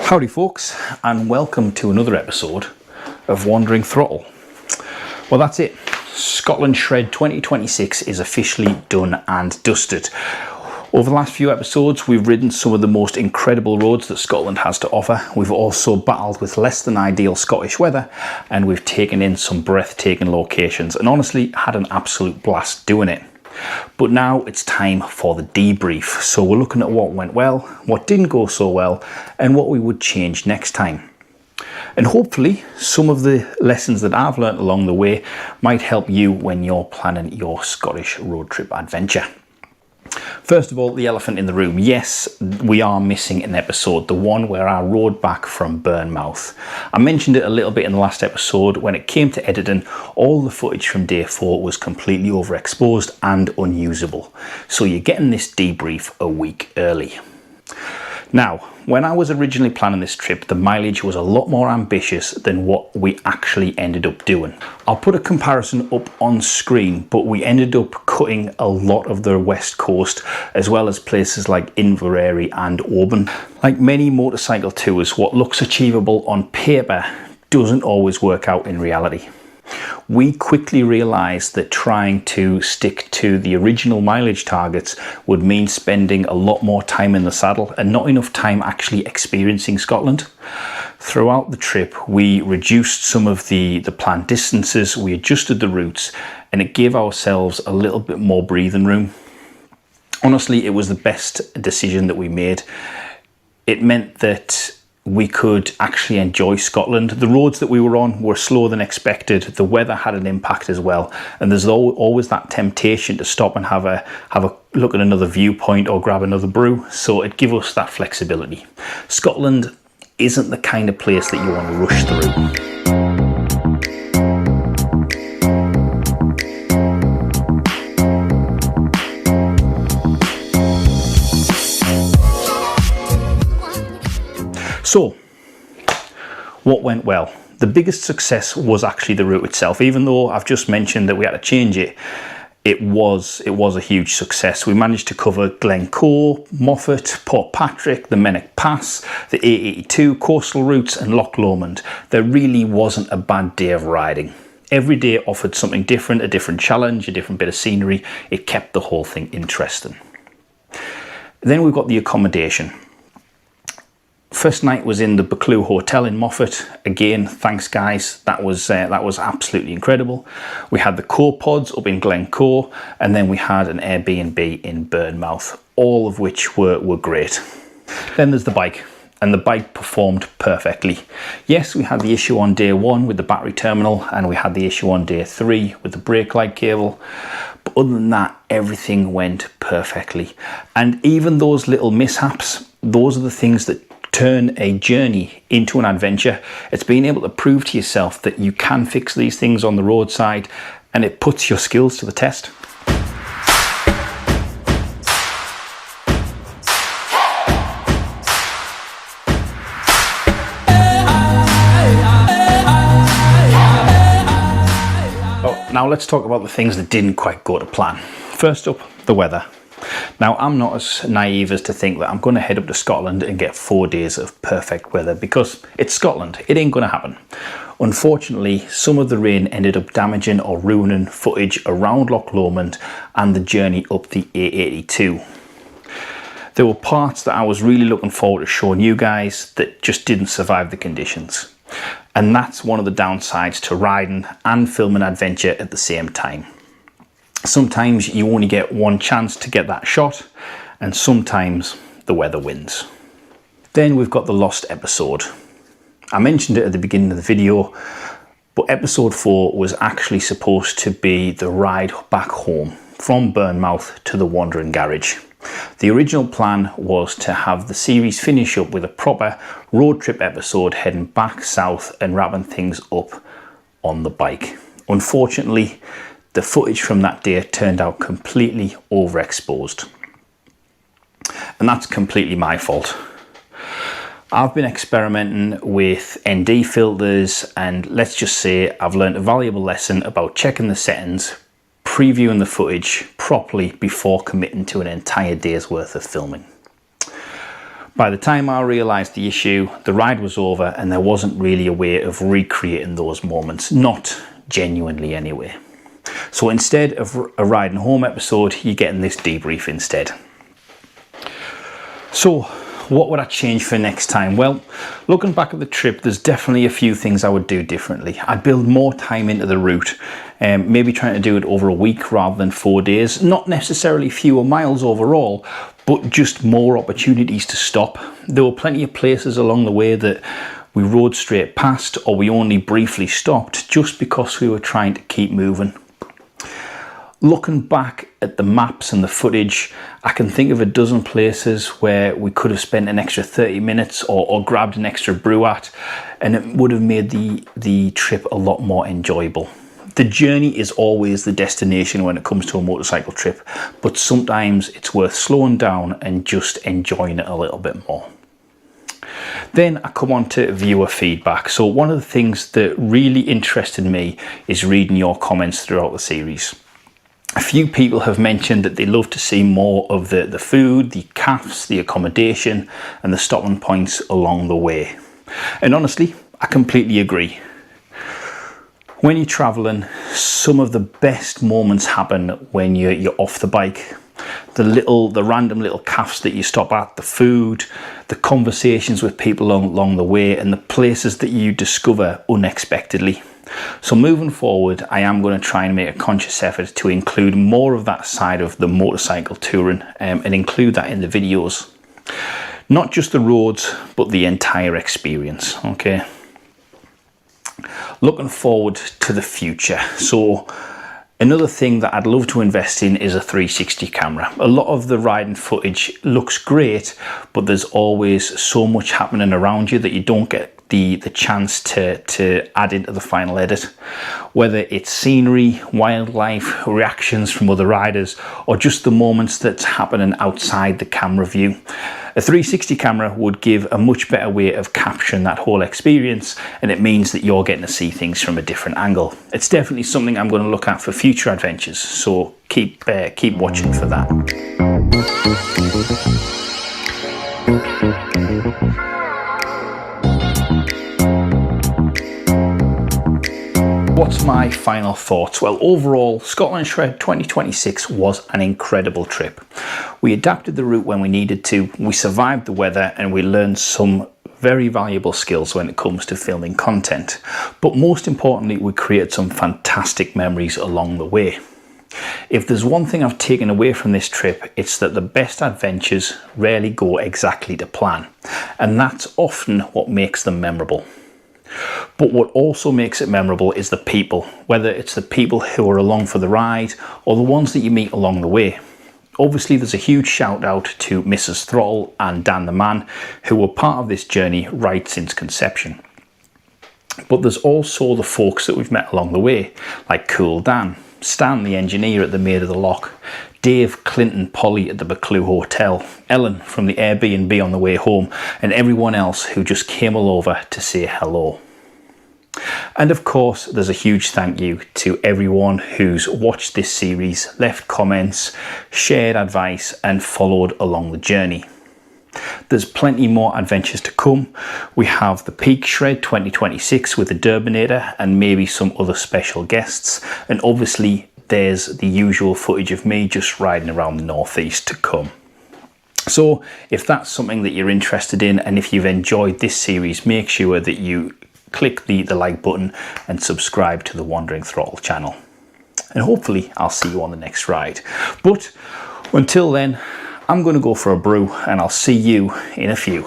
Howdy folks, and welcome to another episode of Wandering Throttle. Well, that's it. Scotland Shred 2026 is officially done and dusted. Over the last few episodes, we've ridden some of the most incredible roads that Scotland has to offer. We've also battled with less than ideal Scottish weather, and we've taken in some breathtaking locations and honestly had an absolute blast doing it. But now it's time for the debrief. So we're looking at what went well, what didn't go so well, and what we would change next time. And hopefully some of the lessons that I've learned along the way might help you when you're planning your Scottish road trip adventure. First of all, the elephant in the room. Yes, we are missing an episode, the one where I rode back from Bournemouth. I mentioned it a little bit in the last episode. When it came to editing, all the footage from day 4 was completely overexposed and unusable. So you're getting this debrief a week early. Now, when I was originally planning this trip, the mileage was a lot more ambitious than what we actually ended up doing. I'll put a comparison up on screen, but we ended up cutting a lot of the west coast, as well as places like Inverary and Oban. Like many motorcycle tours, what looks achievable on paper doesn't always work out in reality. We quickly realised that trying to stick to the original mileage targets would mean spending a lot more time in the saddle and not enough time actually experiencing Scotland. Throughout the trip, we reduced some of the planned distances, we adjusted the routes, and it gave ourselves a little bit more breathing room. Honestly, it was the best decision that we made. It meant that we could actually enjoy Scotland. The roads that we were on were slower than expected. The weather had an impact as well. And there's always that temptation to stop and have a look at another viewpoint or grab another brew. So it gives us that flexibility. Scotland isn't the kind of place that you want to rush through. So, what went well? The biggest success was actually the route itself. Even though I've just mentioned that we had to change it, it was a huge success. We managed to cover Glencoe, Moffat, Portpatrick, the Mennock Pass, the A82, coastal routes and Loch Lomond. There really wasn't a bad day of riding. Every day offered something different, a different challenge, a different bit of scenery. It kept the whole thing interesting. Then we've got the accommodation. First night was in the Buccleuch Hotel in Moffat. Again, thanks guys, that was absolutely incredible. We had the Copods up in Glencoe, and then we had an Airbnb in Bournemouth, all of which were great. Then there's the bike, and the bike performed perfectly. Yes, we had the issue on day 1 with the battery terminal, and we had the issue on day 3 with the brake light cable. But other than that, everything went perfectly. And even those little mishaps, those are the things that turn a journey into an adventure. It's being able to prove to yourself that you can fix these things on the roadside, and it puts your skills to the test. Now let's talk about the things that didn't quite go to plan. First up, the weather. Now, I'm not as naive as to think that I'm going to head up to Scotland and get 4 days of perfect weather, because it's Scotland. It ain't going to happen. Unfortunately, some of the rain ended up damaging or ruining footage around Loch Lomond and the journey up the A82. There were parts that I was really looking forward to showing you guys that just didn't survive the conditions. And that's one of the downsides to riding and filming adventure at the same time. Sometimes you only get one chance to get that shot, and sometimes the weather wins. Then we've got the lost episode. I mentioned it at the beginning of the video, but episode 4 was actually supposed to be the ride back home from Bournemouth to the Wandering Garage. The original plan was to have the series finish up with a proper road trip episode heading back south and wrapping things up on the bike. Unfortunately, the footage from that day turned out completely overexposed. And that's completely my fault. I've been experimenting with ND filters, and let's just say I've learned a valuable lesson about checking the settings, previewing the footage properly before committing to an entire day's worth of filming. By the time I realised the issue, the ride was over and there wasn't really a way of recreating those moments, not genuinely anyway. So instead of a riding home episode, you're getting this debrief instead. So what would I change for next time? Well, looking back at the trip, there's definitely a few things I would do differently. I'd build more time into the route, maybe trying to do it over a week rather than 4 days. Not necessarily fewer miles overall, but just more opportunities to stop. There were plenty of places along the way that we rode straight past, or we only briefly stopped just because we were trying to keep moving. Looking back at the maps and the footage, I can think of a dozen places where we could have spent an extra 30 minutes or grabbed an extra brew at, and it would have made the trip a lot more enjoyable. The journey is always the destination when it comes to a motorcycle trip, but sometimes it's worth slowing down and just enjoying it a little bit more. Then I come on to viewer feedback. So one of the things that really interested me is reading your comments throughout the series. A few people have mentioned that they love to see more of the food, the CAFs, the accommodation and the stopping points along the way. And honestly, I completely agree. When you're traveling, some of the best moments happen when you're off the bike. The random little CAFs that you stop at, the food, the conversations with people along the way, and the places that you discover unexpectedly. So moving forward, I am going to try and make a conscious effort to include more of that side of the motorcycle touring and include that in the videos. Not just the roads, but the entire experience, okay? Looking forward to the future. So another thing that I'd love to invest in is a 360 camera. A lot of the riding footage looks great, but there's always so much happening around you that you don't get the chance to add into the final edit. Whether it's scenery, wildlife, reactions from other riders, or just the moments that's happening outside the camera view. A 360 camera would give a much better way of capturing that whole experience, and it means that you're getting to see things from a different angle. It's definitely something I'm going to look at for future adventures, so keep watching for that. What's my final thoughts? Well, overall, Scotland Shred 2026 was an incredible trip. We adapted the route when we needed to, we survived the weather, and we learned some very valuable skills when it comes to filming content. But most importantly, we created some fantastic memories along the way. If there's one thing I've taken away from this trip, it's that the best adventures rarely go exactly to plan, and that's often what makes them memorable. But what also makes it memorable is the people, whether it's the people who are along for the ride or the ones that you meet along the way. Obviously, there's a huge shout out to Mrs. Throttle and Dan the Man, who were part of this journey right since conception. But there's also the folks that we've met along the way, like Cool Dan, Stan the engineer at the Maid of the Loch, Dave, Clinton, Polly at the Buccleuch Hotel, Ellen from the Airbnb on the way home, and everyone else who just came all over to say hello. And of course, there's a huge thank you to everyone who's watched this series, left comments, shared advice, and followed along the journey. There's plenty more adventures to come. We have the Peak Shred 2026 with the Durbinator and maybe some other special guests, and obviously there's the usual footage of me just riding around the northeast to come. So if that's something that you're interested in, and if you've enjoyed this series, make sure that you click the like button and subscribe to the Wandering Throttle channel. And hopefully I'll see you on the next ride. But until then, I'm going to go for a brew, and I'll see you in a few.